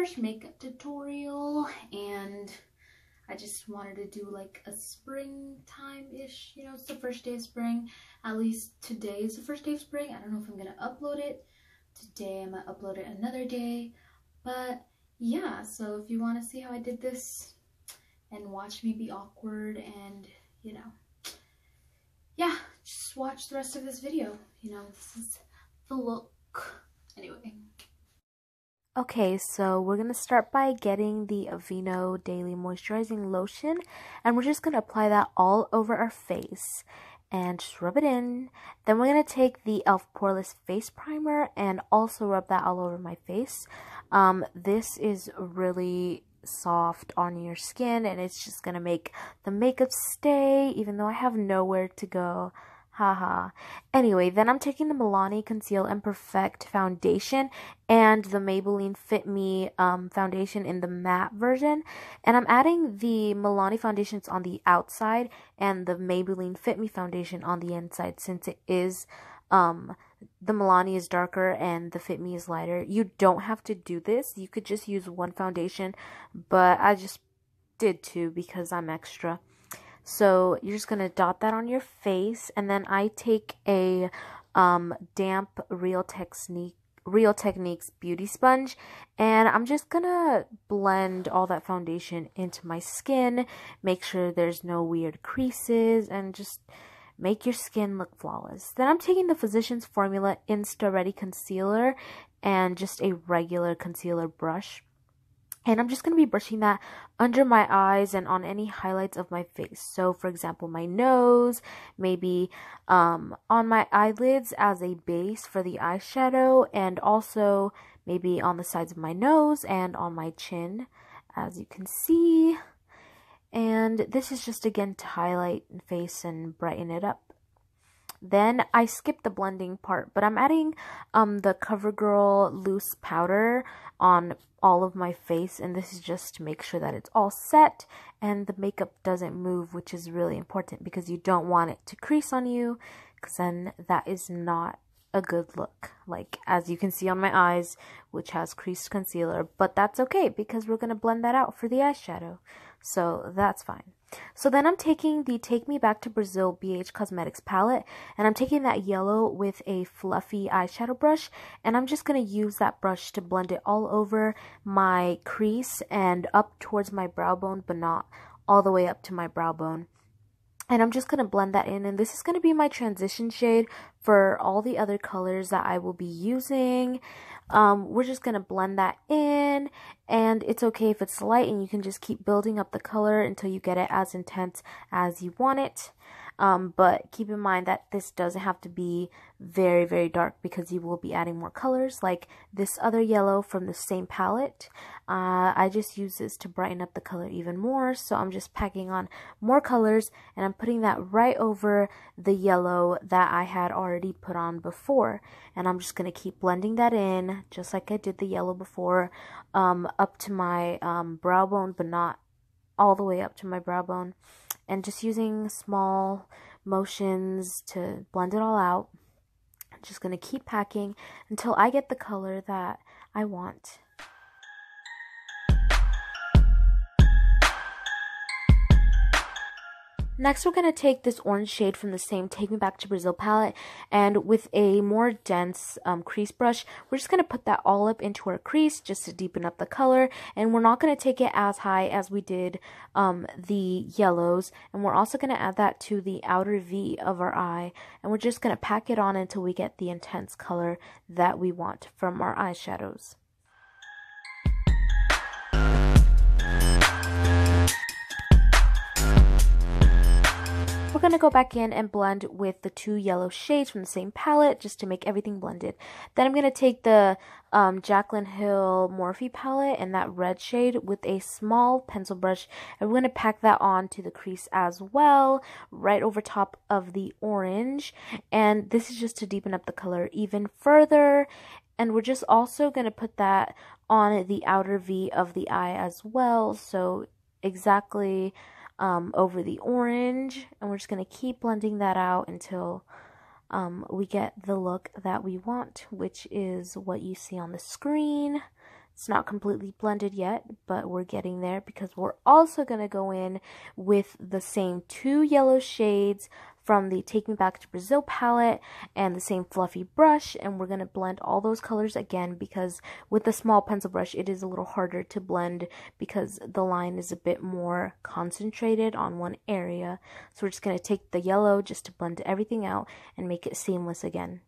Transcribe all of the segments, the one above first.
first makeup tutorial, and I just wanted to do like a springtime-ish, you know, it's the first day of spring. At least today is the first day of spring. I don't know if I'm gonna upload it today. I might upload it another day. But yeah, so if you want to see how I did this and watch me be awkward and, you know, yeah, just watch the rest of this video. You know, this is the look. Anyway. Okay, so we're going to start by getting the Aveeno Daily Moisturizing Lotion, and we're just going to apply that all over our face and just rub it in. Then we're going to take the e.l.f. Poreless Face Primer and also rub that all over my face. This is really soft on your skin, and it's just going to make the makeup stay, even though I have nowhere to go. Haha. Anyway, then I'm taking the Milani Conceal and Perfect foundation and the Maybelline Fit Me foundation in the matte version, and I'm adding the Milani foundations on the outside and the Maybelline Fit Me foundation on the inside, since it is the Milani is darker and the Fit Me is lighter. You don't have to do this. You could just use one foundation, but I just did two because I'm extra. So you're just going to dot that on your face, and then I take a damp Real Techniques beauty sponge, and I'm just going to blend all that foundation into my skin, make sure there's no weird creases, and just make your skin look flawless. Then I'm taking the Physicians Formula Insta Ready Concealer and just a regular concealer brush. And I'm just going to be brushing that under my eyes and on any highlights of my face. So, for example, my nose, maybe on my eyelids as a base for the eyeshadow, and also maybe on the sides of my nose and on my chin, as you can see. And this is just, again, to highlight the face and brighten it up. Then I skipped the blending part, but I'm adding the CoverGirl loose powder on all of my face, and this is just to make sure that it's all set and the makeup doesn't move, which is really important because you don't want it to crease on you, because then that is not a good look, like as you can see on my eyes, which has creased concealer. But that's okay because we're going to blend that out for the eyeshadow, so that's fine. So then I'm taking the Take Me Back to Brazil BH Cosmetics palette, and I'm taking that yellow with a fluffy eyeshadow brush, and I'm just going to use that brush to blend it all over my crease and up towards my brow bone, but not all the way up to my brow bone. And I'm just going to blend that in, and this is going to be my transition shade for all the other colors that I will be using. We're just going to blend that in, and it's okay if it's light, and you can just keep building up the color until you get it as intense as you want it. But keep in mind that this doesn't have to be very, very dark because you will be adding more colors, like this other yellow from the same palette. I just use this to brighten up the color even more, so I'm just packing on more colors, and I'm putting that right over the yellow that I had already put on before. And I'm just going to keep blending that in, just like I did the yellow before, up to my brow bone, but not all the way up to my brow bone. And just using small motions to blend it all out. I'm just going to keep packing until I get the color that I want. Next, we're going to take this orange shade from the same Take Me Back to Brazil palette, and with a more dense crease brush, we're just going to put that all up into our crease just to deepen up the color. And we're not going to take it as high as we did the yellows, and we're also going to add that to the outer V of our eye, and we're just going to pack it on until we get the intense color that we want from our eyeshadows. We're going to go back in and blend with the two yellow shades from the same palette just to make everything blended. Then I'm going to take the Jaclyn Hill Morphe palette and that red shade with a small pencil brush, and we're going to pack that on to the crease as well, right over top of the orange. And this is just to deepen up the color even further. And we're just also going to put that on the outer V of the eye as well, so exactly over the orange, and we're just going to keep blending that out until we get the look that we want, which is what you see on the screen. It's not completely blended yet, but we're getting there because we're also going to go in with the same 2 yellow shades from the Take Me Back to Brazil palette and the same fluffy brush, and we're going to blend all those colors again because with the small pencil brush it is a little harder to blend because the line is a bit more concentrated on one area. So we're just going to take the yellow just to blend everything out and make it seamless again.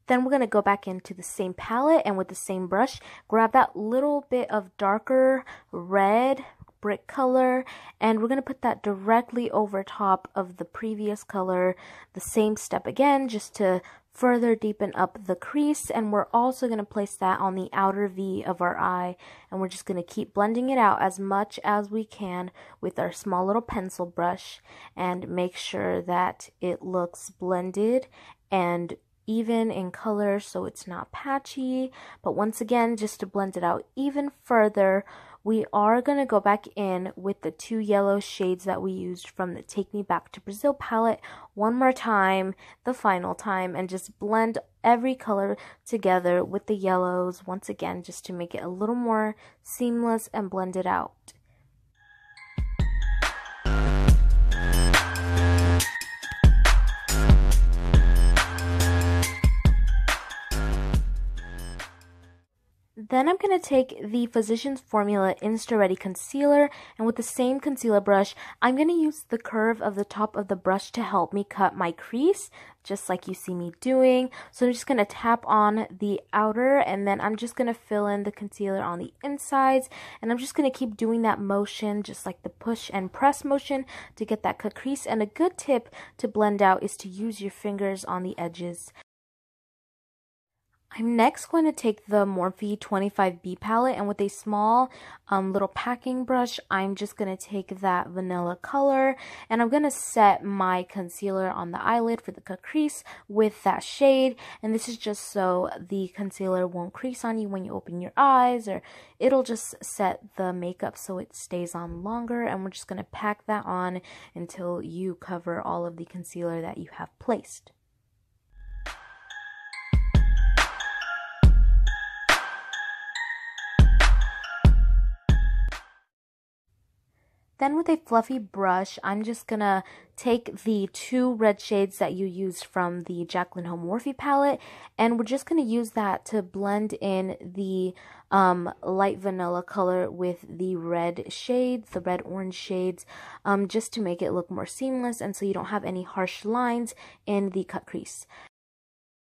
Then we're going to go back into the same palette and with the same brush, grab that little bit of darker red brick color, and we're going to put that directly over top of the previous color. The same step again, just to further deepen up the crease, and we're also going to place that on the outer V of our eye, and we're just going to keep blending it out as much as we can with our small little pencil brush and make sure that it looks blended and even in color so it's not patchy. But once again, just to blend it out even further, we are going to go back in with the 2 yellow shades that we used from the Take Me Back to Brazil palette one more time, the final time, and just blend every color together with the yellows once again just to make it a little more seamless and blend it out. Then I'm going to take the Physicians Formula Insta Ready Concealer, and with the same concealer brush, I'm going to use the curve of the top of the brush to help me cut my crease, just like you see me doing. So I'm just going to tap on the outer, and then I'm just going to fill in the concealer on the insides, and I'm just going to keep doing that motion, just like the push and press motion to get that cut crease. And a good tip to blend out is to use your fingers on the edges. I'm next going to take the Morphe 25B palette, and with a small little packing brush, I'm just going to take that vanilla color, and I'm going to set my concealer on the eyelid for the cut crease with that shade. And this is just so the concealer won't crease on you when you open your eyes, or it'll just set the makeup so it stays on longer. And we're just going to pack that on until you cover all of the concealer that you have placed. Then with a fluffy brush, I'm just going to take the 2 red shades that you used from the Jaclyn Hill Morphe palette, and we're just going to use that to blend in the light vanilla color with the red shades, the red orange shades, just to make it look more seamless and so you don't have any harsh lines in the cut crease.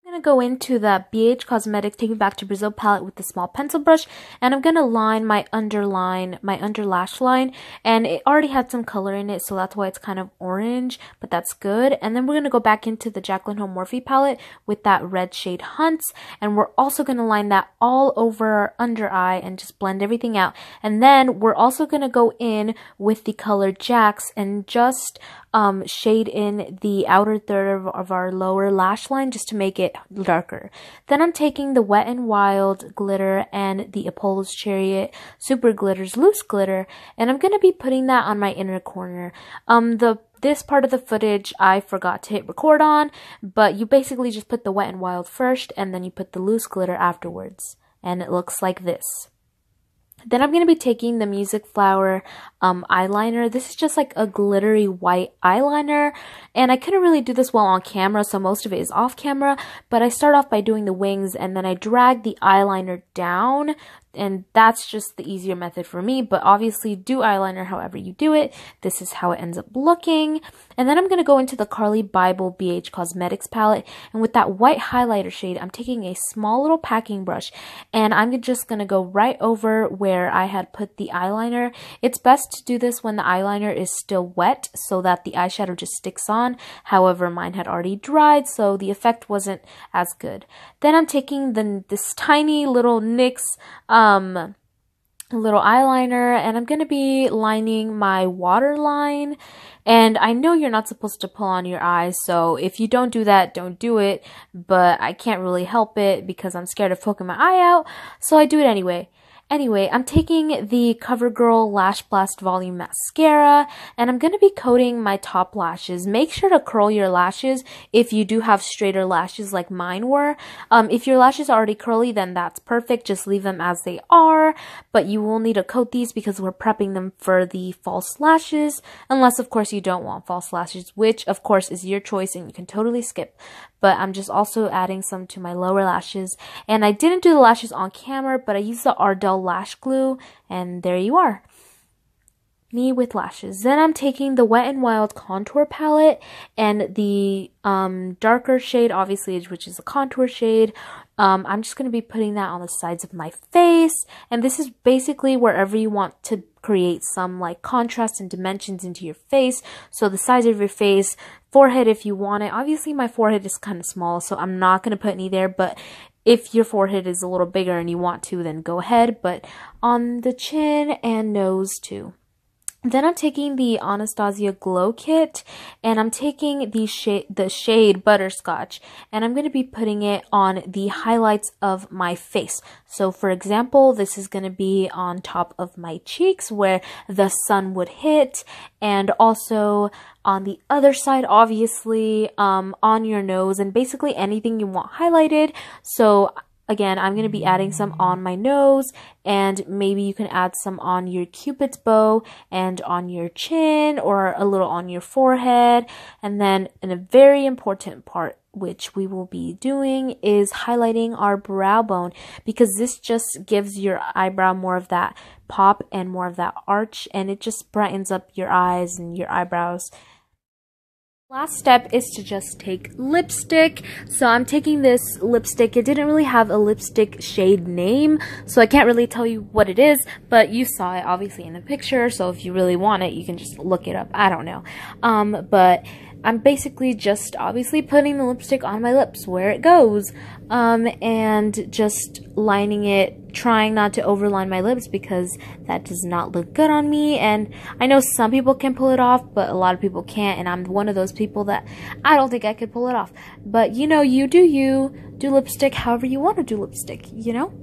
I'm going to go into the BH Cosmetics Take Me Back to Brazil palette with the small pencil brush, and I'm going to line my under lash line, and it already had some color in it, so that's why it's kind of orange, but that's good. And then we're going to go back into the Jaclyn Hill Morphe palette with that red shade Hunts, and we're also going to line that all over our under eye and just blend everything out. And then we're also going to go in with the color Jax and just shade in the outer third of our lower lash line just to make it darker. Then I'm taking the Wet n Wild glitter and the Apollo's Chariot Super Glitters Loose Glitter, and I'm going to be putting that on my inner corner. This part of the footage I forgot to hit record on, but you basically just put the Wet n Wild first and then you put the loose glitter afterwards, and it looks like this. Then I'm going to be taking the Music Flower eyeliner. This is just like a glittery white eyeliner, and I couldn't really do this well on camera, so most of it is off camera, but I start off by doing the wings, and then I drag the eyeliner down, and that's just the easier method for me, but obviously do eyeliner however you do it. This is how it ends up looking. And then I'm going to go into the Carly Bible BH Cosmetics palette, and with that white highlighter shade, I'm taking a small little packing brush, and I'm just going to go right over where I had put the eyeliner. It's best to do this when the eyeliner is still wet so that the eyeshadow just sticks on. However, mine had already dried, so the effect wasn't as good. Then I'm taking this tiny little NYX little eyeliner, and I'm going to be lining my waterline. And I know you're not supposed to pull on your eyes, so if you don't do that, don't do it, but I can't really help it because I'm scared of poking my eye out, so I do it anyway. Anyway, I'm taking the CoverGirl Lash Blast Volume Mascara, and I'm going to be coating my top lashes. Make sure to curl your lashes if you do have straighter lashes like mine were. If your lashes are already curly, then that's perfect. Just leave them as they are, but you will need to coat these because we're prepping them for the false lashes, unless, of course, you don't want false lashes, which, of course, is your choice and you can totally skip. But I'm just also adding some to my lower lashes, and I didn't do the lashes on camera, but I used the Ardell lash glue, and there you are, me with lashes. Then I'm taking the Wet n Wild contour palette and the darker shade, obviously, which is a contour shade. I'm just going to be putting that on the sides of my face, and this is basically wherever you want to create some like contrast and dimensions into your face. So the sides of your face, forehead if you want it. Obviously my forehead is kind of small, so I'm not going to put any there, but if your forehead is a little bigger and you want to, then go ahead. But on the chin and nose too. Then I'm taking the Anastasia Glow Kit, and I'm taking the shade Butterscotch, and I'm going to be putting it on the highlights of my face. So for example, this is going to be on top of my cheeks where the sun would hit, and also on the other side, obviously, on your nose, and basically anything you want highlighted. So again, I'm going to be adding some on my nose, and maybe you can add some on your cupid's bow and on your chin, or a little on your forehead. And then in a very important part, which we will be doing, is highlighting our brow bone, because this just gives your eyebrow more of that pop and more of that arch, and it just brightens up your eyes and your eyebrows. Last step is to just take lipstick. So I'm taking this lipstick. It didn't really have a lipstick shade name, so I can't really tell you what it is, but you saw it obviously in the picture, so if you really want it, you can just look it up. I don't know. But I'm basically just obviously putting the lipstick on my lips where it goes, and just lining it, trying not to overline my lips because that does not look good on me. And I know some people can pull it off, but a lot of people can't, and I'm one of those people that I don't think I could pull it off. But you know, you do lipstick however you want to do lipstick, you know?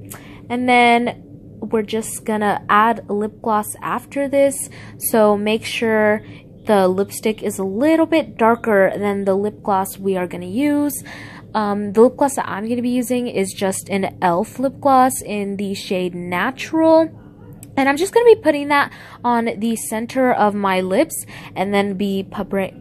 And then we're just gonna add lip gloss after this, so make sure the lipstick is a little bit darker than the lip gloss we are going to use. The lip gloss that I'm going to be using is just an e.l.f. lip gloss in the shade Natural. And I'm just going to be putting that on the center of my lips, and then be puckering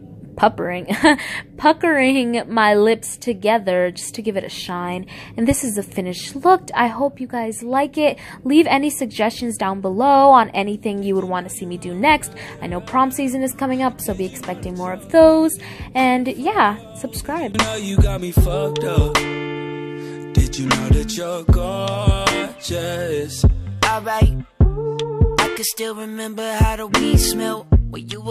my lips together just to give it a shine. And this is the finished look. I hope you guys like it. Leave any suggestions down below on anything you would want to see me do next. I know prom season is coming up, so be expecting more of those. And yeah, subscribe. You know you got me fucked up. Did you know that you're gorgeous? Alright, I can still remember how the weed smelled when you were